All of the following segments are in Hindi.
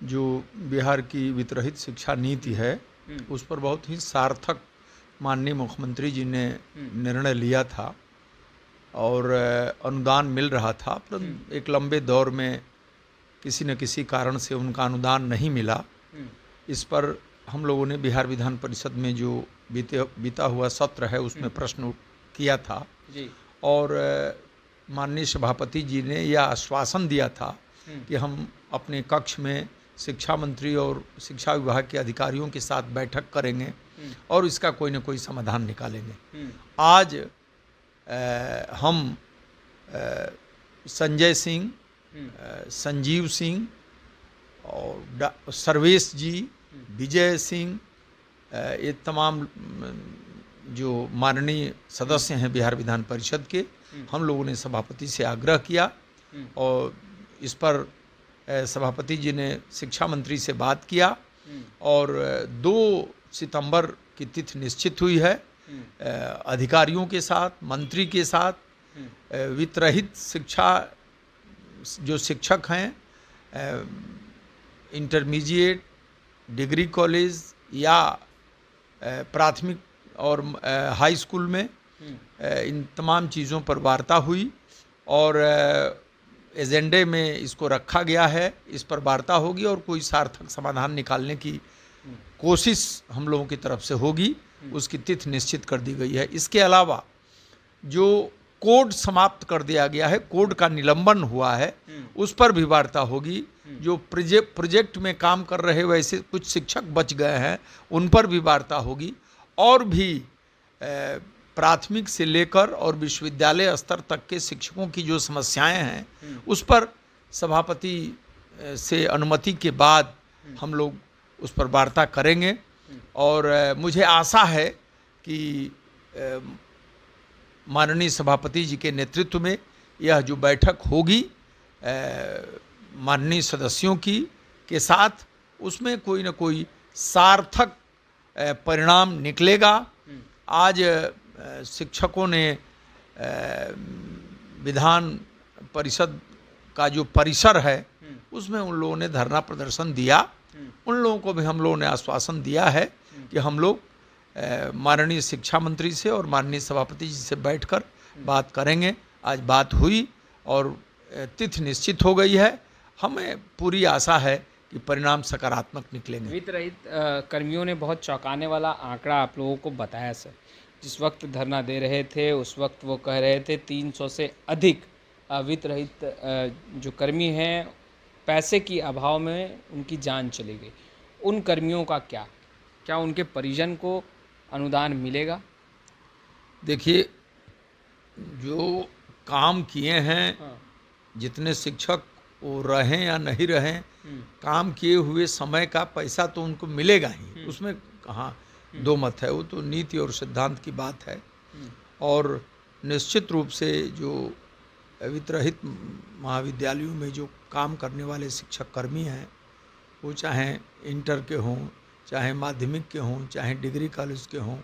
जो बिहार की वितरित शिक्षा नीति है उस पर बहुत ही सार्थक माननीय मुख्यमंत्री जी ने निर्णय लिया था और अनुदान मिल रहा था, परंतु एक लंबे दौर में किसी न किसी कारण से उनका अनुदान नहीं मिला। इस पर हम लोगों ने बिहार विधान परिषद में जो बीता हुआ सत्र है उसमें प्रश्न किया था जी। और माननीय सभापति जी ने यह आश्वासन दिया था कि हम अपने कक्ष में शिक्षा मंत्री और शिक्षा विभाग के अधिकारियों के साथ बैठक करेंगे और इसका कोई न कोई समाधान निकालेंगे। आज हम संजय सिंह, संजीव सिंह और सर्वेश जी, विजय सिंह, ये तमाम जो माननीय सदस्य हैं बिहार विधान परिषद के, हम लोगों ने सभापति से आग्रह किया और इस पर सभापति जी ने शिक्षा मंत्री से बात किया और 2 सितंबर की तिथि निश्चित हुई है। अधिकारियों के साथ, मंत्री के साथ वितरित शिक्षा जो शिक्षक हैं, इंटरमीडिएट, डिग्री कॉलेज या प्राथमिक और हाई स्कूल में इन तमाम चीज़ों पर वार्ता हुई और एजेंडे में इसको रखा गया है। इस पर वार्ता होगी और कोई सार्थक समाधान निकालने की कोशिश हम लोगों की तरफ से होगी। उसकी तिथि निश्चित कर दी गई है। इसके अलावा जो कोड समाप्त कर दिया गया है, कोड का निलंबन हुआ है, उस पर भी वार्ता होगी। जो प्रोजेक्ट में काम कर रहे वैसे कुछ शिक्षक बच गए हैं, उन पर भी वार्ता होगी और भी प्राथमिक से लेकर और विश्वविद्यालय स्तर तक के शिक्षकों की जो समस्याएं हैं उस पर सभापति से अनुमति के बाद हम लोग उस पर वार्ता करेंगे और मुझे आशा है कि माननीय सभापति जी के नेतृत्व में यह जो बैठक होगी माननीय सदस्यों की के साथ, उसमें कोई न कोई सार्थक परिणाम निकलेगा। आज शिक्षकों ने विधान परिषद का जो परिसर है उसमें उन लोगों ने धरना प्रदर्शन दिया। उन लोगों को भी हम लोगों ने आश्वासन दिया है कि हम लोग माननीय शिक्षा मंत्री से और माननीय सभापति जी से बैठकर बात करेंगे। आज बात हुई और तिथि निश्चित हो गई है। हमें पूरी आशा है कि परिणाम सकारात्मक निकलेंगे। वित्त रहित कर्मियों ने बहुत चौंकाने वाला आंकड़ा आप लोगों को बताया सर। जिस वक्त धरना दे रहे थे उस वक्त वो कह रहे थे 300 से अधिक वित्त रहित जो कर्मी हैं, पैसे की अभाव में उनकी जान चली गई। उन कर्मियों का क्या उनके परिजन को अनुदान मिलेगा? देखिए, जो काम किए हैं, जितने शिक्षक वो रहें या नहीं रहें, काम किए हुए समय का पैसा तो उनको मिलेगा ही, उसमें कहाँ दो मत है। वो तो नीति और सिद्धांत की बात है। और निश्चित रूप से जो वित्तरहित महाविद्यालयों में जो काम करने वाले शिक्षक कर्मी हैं, वो चाहे इंटर के हों, चाहे माध्यमिक के हों, चाहे डिग्री कॉलेज के हों,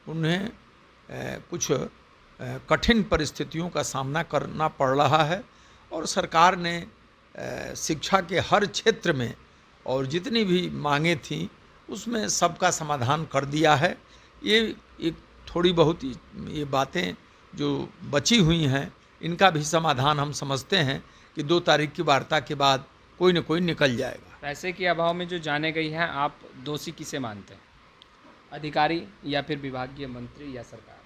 उन्हें कुछ कठिन परिस्थितियों का सामना करना पड़ रहा है और सरकार ने शिक्षा के हर क्षेत्र में और जितनी भी मांगें थीं उसमें सबका समाधान कर दिया है। ये एक थोड़ी बहुत ये बातें जो बची हुई हैं, इनका भी समाधान हम समझते हैं कि 2 तारीख की वार्ता के बाद कोई न कोई निकल जाएगा। पैसे के अभाव में जो जाने गई हैं, आप दोषी किसे मानते हैं? अधिकारी या फिर विभागीय मंत्री या सरकार?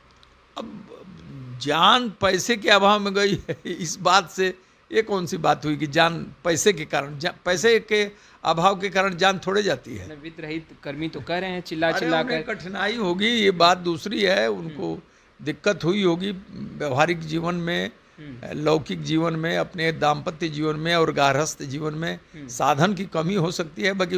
अब जान पैसे के अभाव में गई है, इस बात से ये कौन सी बात हुई कि जान पैसे के कारण, पैसे के अभाव के कारण जान थोड़े जाती है। वित्त रहित कर्मी तो कह रहे हैं चिल्ला कर कठिनाई होगी, ये बात दूसरी है। उनको दिक्कत हुई होगी व्यवहारिक जीवन में, लौकिक जीवन में, अपने दाम्पत्य जीवन में और गार्हस्थ जीवन में साधन की कमी हो सकती है। बाकी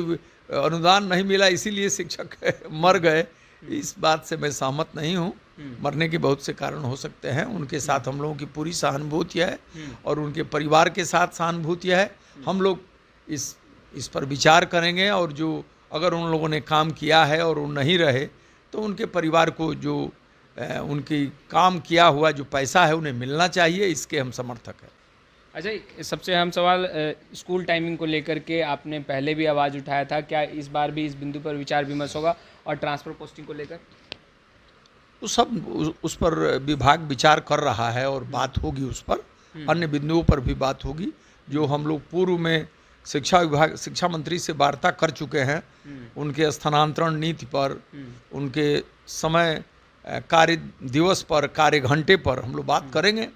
अनुदान नहीं मिला इसीलिए शिक्षक मर गए, इस बात से मैं सहमत नहीं हूँ। मरने के बहुत से कारण हो सकते हैं। उनके साथ हम लोगों की पूरी सहानुभूति है और उनके परिवार के साथ सहानुभूति है। हम लोग इस पर विचार करेंगे और जो अगर उन लोगों ने काम किया है और वो नहीं रहे तो उनके परिवार को जो उनकी काम किया हुआ जो पैसा है उन्हें मिलना चाहिए, इसके हम समर्थक हैं। अच्छा, सबसे अहम सवाल स्कूल टाइमिंग को लेकर के आपने पहले भी आवाज़ उठाया था, क्या इस बार भी इस बिंदु पर विचार विमर्श होगा? और ट्रांसफ़र पोस्टिंग को लेकर? तो सब उस पर विभाग विचार कर रहा है और बात होगी उस पर, अन्य बिंदुओं पर भी बात होगी। जो हम लोग पूर्व में शिक्षा मंत्री से वार्ता कर चुके हैं, उनके स्थानांतरण नीति पर, उनके समय कार्य दिवस पर, कार्य घंटे पर हम लोग बात करेंगे।